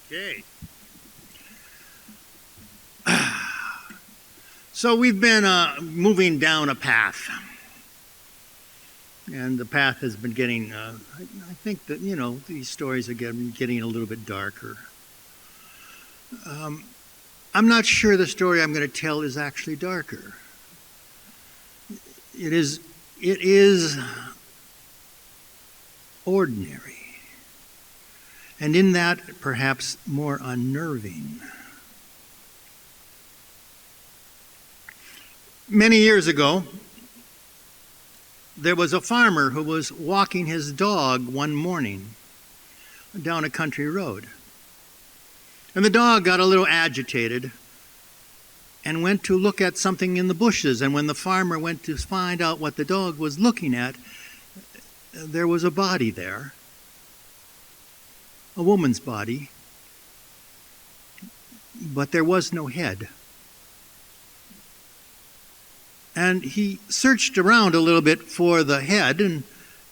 Okay. So we've been moving down a path. And the path has been getting, I think that, these stories are getting a little bit darker. I'm not sure the story I'm going to tell is actually darker. It is ordinary. And in that, perhaps more unnerving. Many years ago, there was a farmer who was walking his dog one morning down a country road. And the dog got a little agitated and went to look at something in the bushes. And when the farmer went to find out what the dog was looking at, there was a body there, a woman's body, but there was no head. And he searched around a little bit for the head, and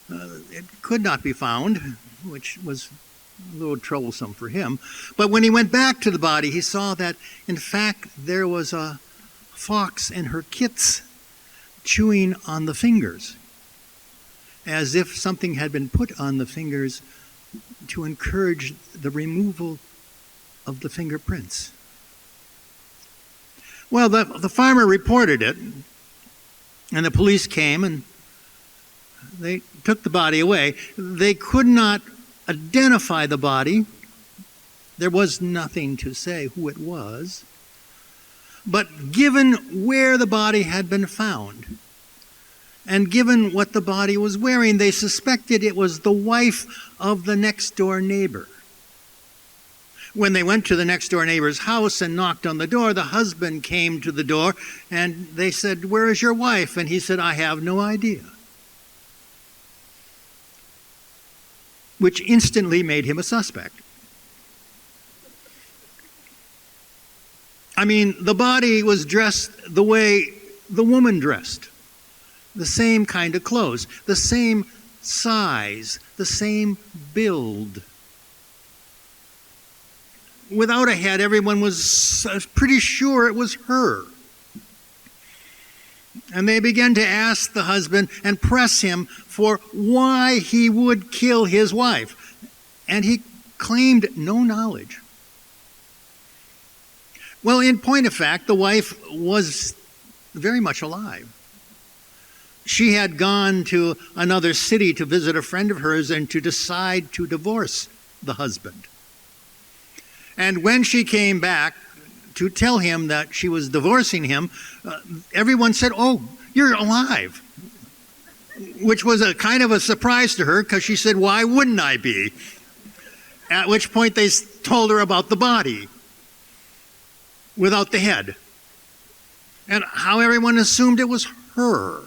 it could not be found, which was a little troublesome for him. But when he went back to the body, he saw that, in fact, there was a fox and her kits chewing on the fingers, as if something had been put on the fingers to encourage the removal of the fingerprints. Well, the farmer reported it, and the police came and they took the body away. They could not identify the body. There was nothing to say who it was. But given where the body had been found, and given what the body was wearing, they suspected it was the wife of the next door neighbor. When they went to the next door neighbor's house and knocked on the door, the husband came to the door and they said, "Where is your wife?" And he said, "I have no idea." Which instantly made him a suspect. I mean, the body was dressed the way the woman dressed. The same kind of clothes, the same size, the same build. Without a head, everyone was pretty sure it was her. And they began to ask the husband and press him for why he would kill his wife. And he claimed no knowledge. Well, in point of fact, the wife was very much alive. She had gone to another city to visit a friend of hers and to decide to divorce the husband. And when she came back to tell him that she was divorcing him, everyone said, "Oh, you're alive," which was a kind of a surprise to her because she said, "Why wouldn't I be?" At which point they told her about the body without the head and how everyone assumed it was her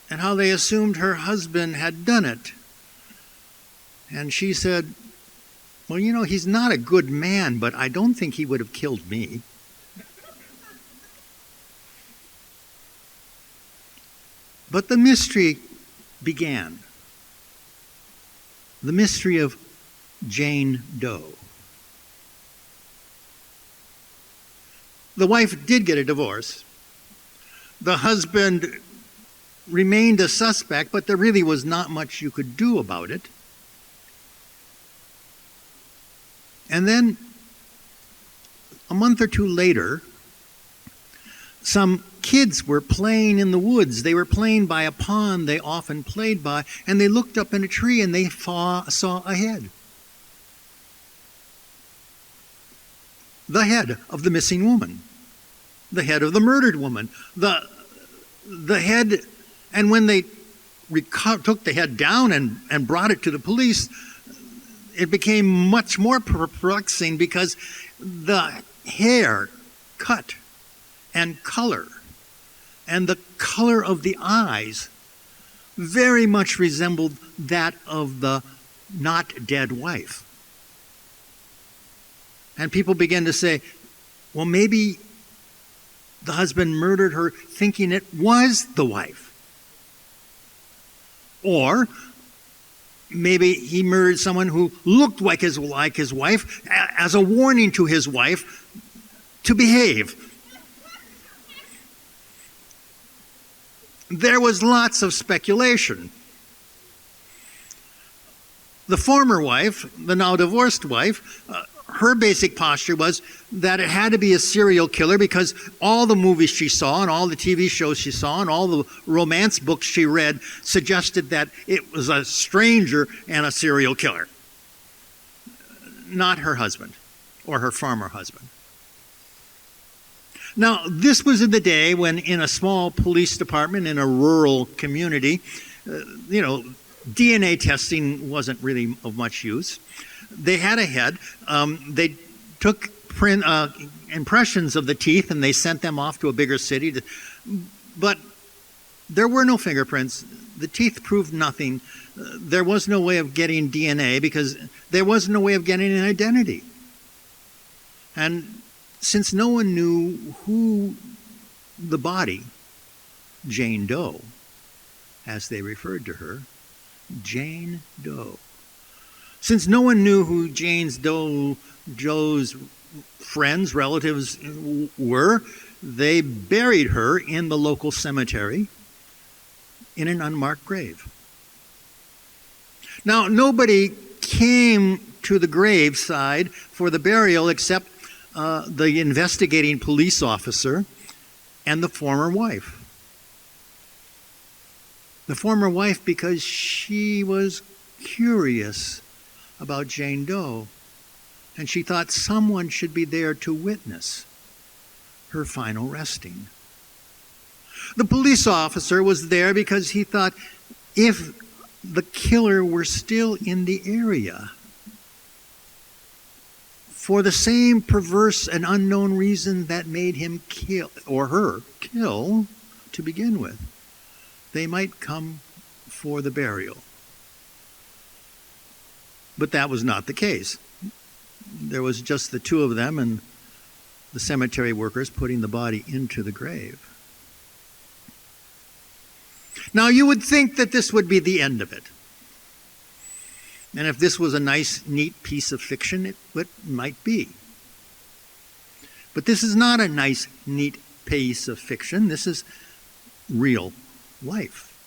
and how they assumed her husband had done it. And she said, "Well, he's not a good man, but I don't think he would have killed me." But the mystery began. The mystery of Jane Doe. The wife did get a divorce. The husband remained a suspect, but there really was not much you could do about it. And then, a month or two later, some kids were playing in the woods. They were playing by a pond they often played by, and they looked up in a tree and they saw a head. The head of the missing woman. The head of the murdered woman. The head, and when they took the head down and brought it to the police, it became much more perplexing because the hair, cut, and color, and the color of the eyes very much resembled that of the not dead wife. And people began to say, well, maybe the husband murdered her thinking it was the wife. Or maybe he murdered someone who looked like his wife as a warning to his wife to behave. There was lots of speculation. The former wife, the now divorced wife, her basic posture was that it had to be a serial killer because all the movies she saw and all the TV shows she saw and all the romance books she read suggested that it was a stranger and a serial killer, not her husband or her former husband. Now, this was in the day when in a small police department in a rural community, DNA testing wasn't really of much use. They had a head. They took impressions of the teeth and they sent them off to a bigger city. But there were no fingerprints. The teeth proved nothing. There was no way of getting DNA because there was no way of getting an identity. And since no one knew who the body, Jane Doe, as they referred to her, Jane Doe. Since no one knew who Joe's friends, relatives were, they buried her in the local cemetery in an unmarked grave. Now, nobody came to the graveside for the burial except the investigating police officer and the former wife. The former wife because she was curious about Jane Doe, and she thought someone should be there to witness her final resting. The police officer was there because he thought if the killer were still in the area, for the same perverse and unknown reason that made him kill, or her kill, to begin with, they might come for the burial. But that was not the case. There was just the two of them and the cemetery workers putting the body into the grave. Now, you would think that this would be the end of it. And if this was a nice, neat piece of fiction, it might be. But this is not a nice, neat piece of fiction. This is real life.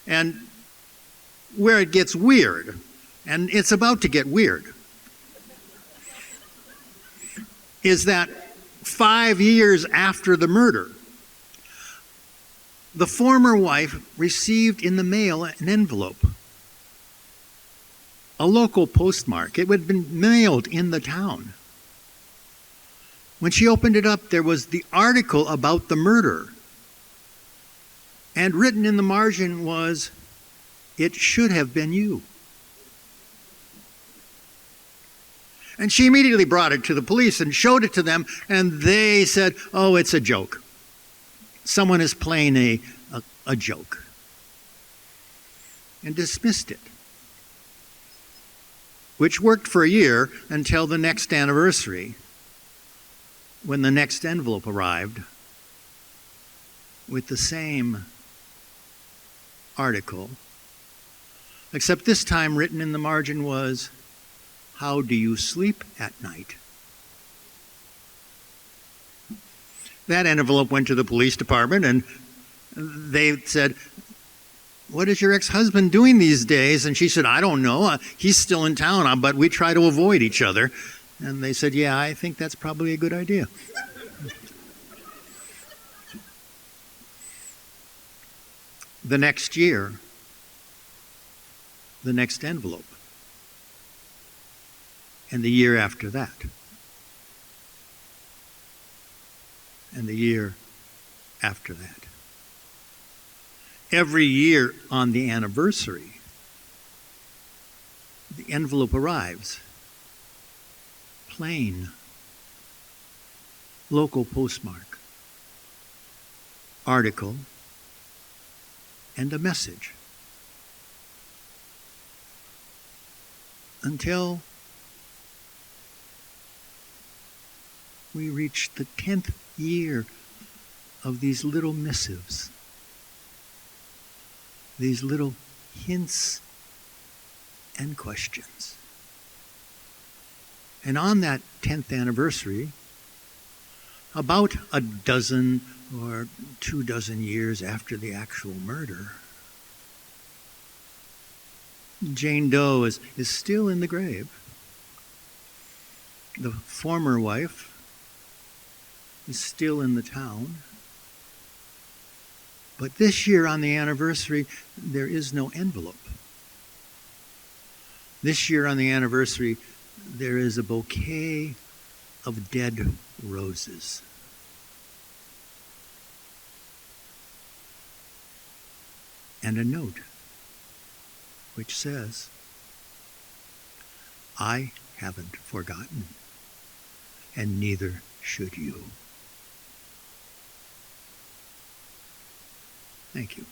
And where it gets weird, and it's about to get weird, is that 5 years after the murder, the former wife received in the mail an envelope, a local postmark. It had been mailed in the town. When she opened it up, there was the article about the murder. And written in the margin was, "It should have been you." And she immediately brought it to the police and showed it to them, and they said, "Oh, it's a joke. Someone is playing a joke." And dismissed it. Which worked for a year until the next anniversary, when the next envelope arrived with the same article, except this time written in the margin was, "How do you sleep at night?" That envelope went to the police department, and they said, "What is your ex-husband doing these days?" And she said, "I don't know. He's still in town, but we try to avoid each other." And they said, "Yeah, I think that's probably a good idea." The next year, the next envelope, and the year after that, and the year after that. Every year on the anniversary, the envelope arrives. Plain, local postmark, article, and a message. Until we reach the 10th year of these little missives, these little hints and questions. And on that 10th anniversary, about a dozen or 24 years after the actual murder, Jane Doe is still in the grave. The former wife is still in the town. But this year on the anniversary, there is no envelope. This year on the anniversary, there is a bouquet of dead roses. And a note which says, I haven't forgotten, and neither should you. Thank you.